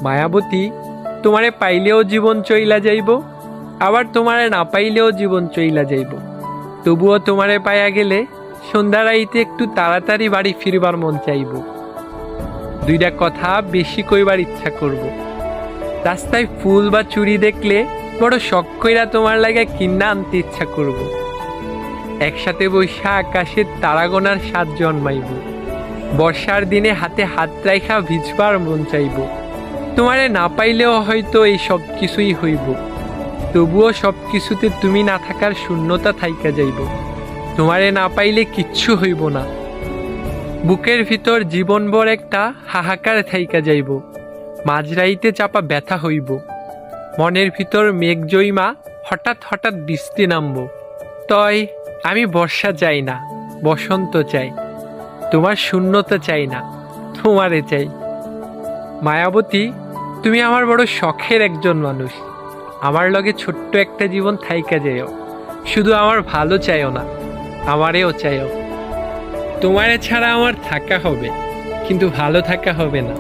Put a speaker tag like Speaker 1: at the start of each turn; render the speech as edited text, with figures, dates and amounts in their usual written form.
Speaker 1: মায়াবতী, তোমারে পাইলেও জীবন চইলা যাইব, আবার তোমারে না পাইলেও জীবন চইলা যাইব। তবুও তোমারে পাইয়া গেলে সন্ধ্যা রাইতে একটু তাড়াতাড়ি বাড়ি ফিরবার মন চাইব। দুইটা কথা বেশি কইবার ইচ্ছা করব। রাস্তায় ফুল বা চুড়ি দেখলে বড় শখ কইরা তোমার লাগে কিনা আনতে ইচ্ছা করব। একসাথে বৈশা আকাশের তারা গোনার স্বাদ জন্মাইব। বর্ষার দিনে হাতে হাত রাইখা ভিজবার মন চাইব। তোমারে না পাইলেও হয়তো এই সব কিছুই হইব, তবুও সব কিছুতে তুমি না থাকার শূন্যতা থাইকা যাইব। তোমারে না পাইলে কিচ্ছু হইব না, বুকের ভিতর জীবনভর একটা হাহাকার থাইকা যাইব। মাঝরাইতে চাপা ব্যথা হইব, মনের ভিতর মেঘ জইমা হঠাৎ হঠাৎ বৃষ্টি নামব। তয় আমি বর্ষা চাই না, বসন্ত চাই। তোমার শূন্যতা চাই না, তোমারে চাই। মায়াবতী, তুমি আমার বড় শখের একজন মানুষ। আমার লগে ছোট্ট একটা জীবন থাইকা যাইও। শুধু আমার ভালো চাইও না, আমারেও চাইও। তোমারে ছাড়া আমার থাকা হবে, কিন্তু ভালো থাকা হবে না।